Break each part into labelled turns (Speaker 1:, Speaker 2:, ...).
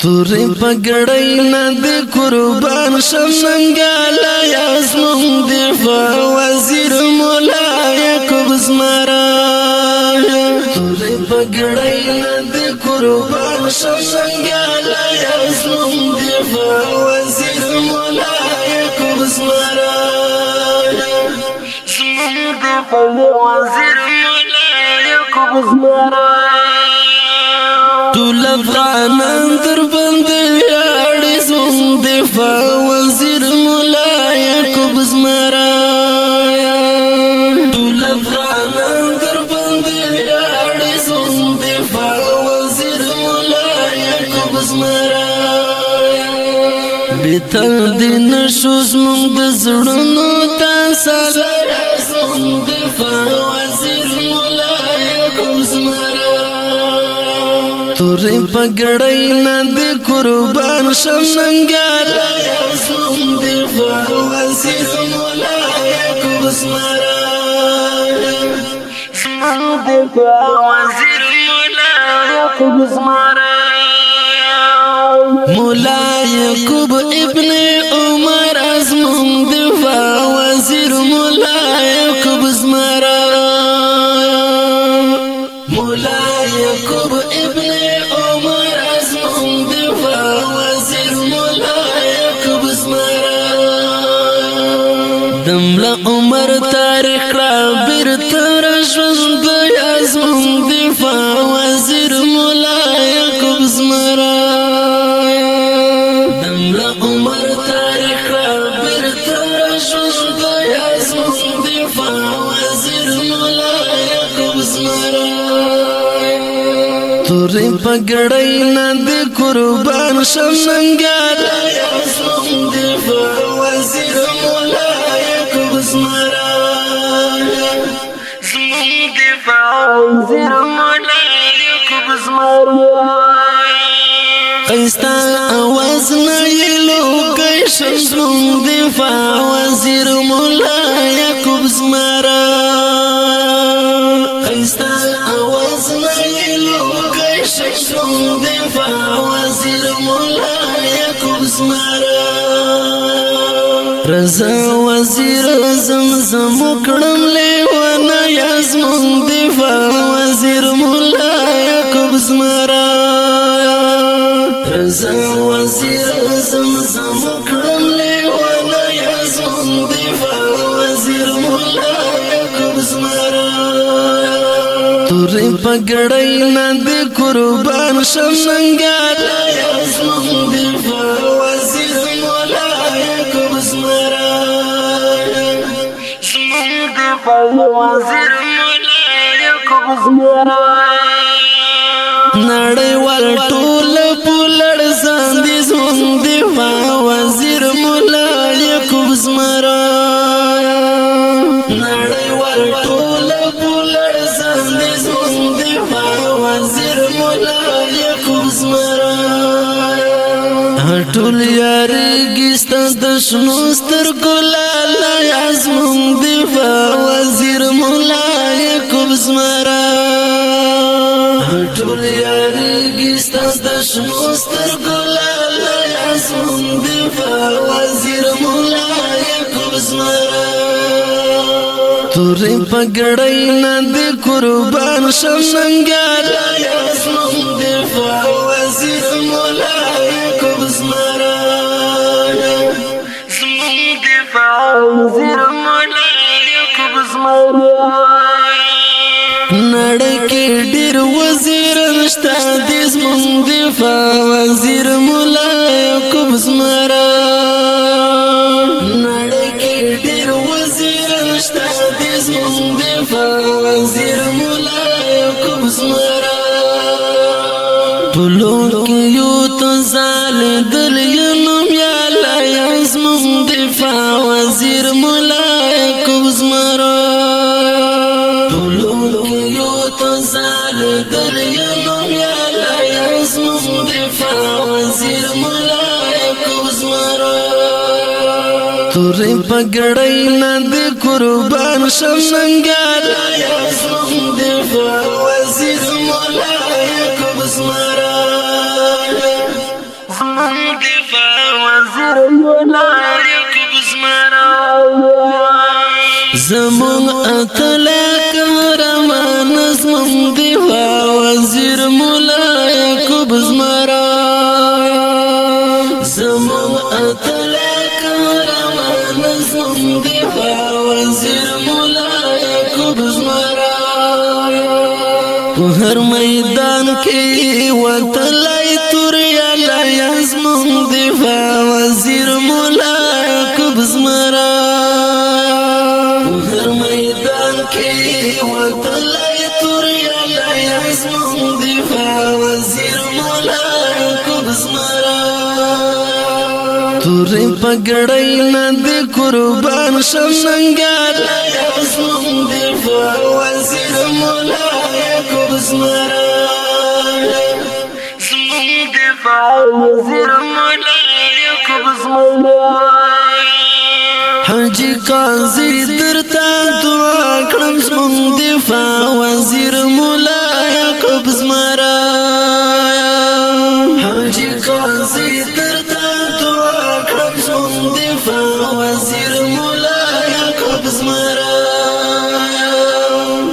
Speaker 1: تورې پګړۍ نه د قربان شم ننګاله یاسمون دفاع وزیر مولا یعقوب زمرا تورې پګړۍ نه د قربان شم ننګاله یاسمون دفاع وزیر مولا یعقوب زمرا زمون دفاع وزیر مولا یعقوب زمرا ټول افغانان در باندې اړې زموږ دفاع وزیر مولا یعقوب زمرا ټول افغانان در باندې اړې زموږ دفاع وزیر مولا یعقوب زمرا بیتل دین شو زموږ د زړونو تاسو زموږ دفاع وزیر مولا یعقوب زمرا تورې پګړۍ نه د قربان شم ننګاله یاسمون دفاع وزیر مولا یعقوب زمرا زمون دفاع وزیر مولا یعقوب زمرا مولا یعقوب ابن عمر زمون دفاع وزیر مولا یعقوب زمرا مولا یعقوب ابن دملا عمر تاریخ را بیرته ژوند یاسمون دفاع وزیر مولا یعقوب زمرا دملا عمر تاریخ را بیرته ژوند یاسمون دفاع وزیر مولا یعقوب زمرا تورې پګړۍ نه د قربان شم ننګاله یاسمون دفاع وزیر مولا زمرا زمون دفاع وزیر مولا یعقوب زمرا قیستا آواز نایلو کشم زمون دفاع وزیر مولا یعقوب زمرا قیستا آواز نایلو کشم زمون دفاع وزیر مولا یعقوب زمرا رضا وزیر زمزم کړم لیوانا یاسمون دفاع وزیر مولا یعقوب زمرا رضا وزیر زمزم کړم لیوانا یاسمون دفاع وزیر مولا یعقوب زمرا تورې پګړۍ نه د قربان شم ننګاله یاسمون دفاع وزیر مولا یعقوب زمرا زمون دفاع وزیر مولا یعقوب زمرا نړیوال ټول پولړ زاندې زمون دفاع وزیر مولا یعقوب زمرا نړیوال ټول پولړ زاندې زمون دفاع وزیر مولا یعقوب زمرا ټول یارګي ستاسو د شنو سترګو لاله یاسمون دفاع وزیر مولا یعقوب زمرا ټول یارګي ستاسو د شنو سترګو لاله یاسمون دفاع وزیر مولا یعقوب زمرا تورې پګړۍ نه د قربان شم ننګاله یاسمون دفاع وزیر مولا یعقوب زمرا زمون دفاع وزیر مولا یعقوب زمرا نړۍ کې ډېر وزیر نشته د زمون دفاع وزیر مولا یعقوب زمرا نړۍ کې ډېر وزیر نشته د زمون دفاع وزیر مولا یعقوب زمرا ټولو کې یو ته ځالېدل یم یاله یاسمون دفاع وزیر مولا یعقوب زمرا ټولو کې یو ته ځالېدل یم یاله یاسمون دفاع وزیر مولا یعقوب زمرا تورې پګړۍ نه د قربان شم ننګاله یاسمون دفاع وزیر مولا یعقوب زمرا دفاع وزیر مولا یعقوب زمرا زمون اتلا قهرمان زمون دفاع وزیر مولا یعقوب زمرا زمون اتلا قهرمان زمون دفاع وزیر مولا یعقوب زمرا هر میدان کی وتلای توریا لای زمون دفاع وزیر مولا یعقوب زمرا هر میدان کی وتلای توریا لای زمون دفاع وزیر مولا یعقوب زمرا تورې پګړۍ نه دې قربان شم ننګال زمون دفاع وزیر مولا یعقوب زمرا زمون دفاع وزیر مولا یعقوب زمرا حاجی قاضی درتا دعا کړم زمون دفاع وزیر مولا یعقوب زمرا حاجی قاضی درتا دعا کړم زمون دفاع وزیر مولا یعقوب زمرا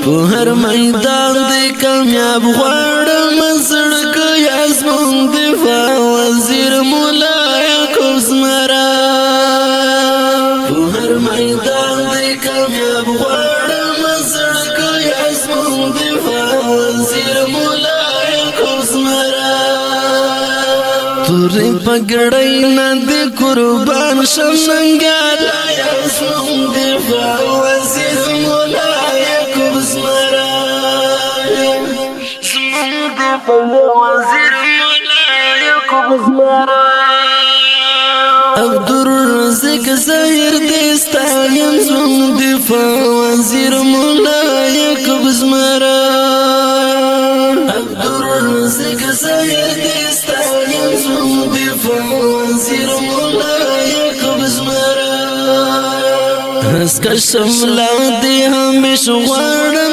Speaker 1: په هر میدان دې کامیاب غواړم سړک یا زمون دفاع وزیر مولا یعقوب زمرا په هر میدان دې کامیاب غواړم سړک یا زمون دفاع وزیر مولا یعقوب زمرا تورې پګړۍ نه دې قربان شم ننګال یا زمون دفاع وزیر مولا یعقوب زمرا زمون دفاع وزیر مولا یعقوب زمرا عبدالرزاق ظاهر دستایم زمون دفاع وزیر مولا یعقوب زمرا عبدالرزاق ظاهر دستایم زمون دفاع وزیر مولا یعقوب زمرا اسکا شملا دی همیش غواړم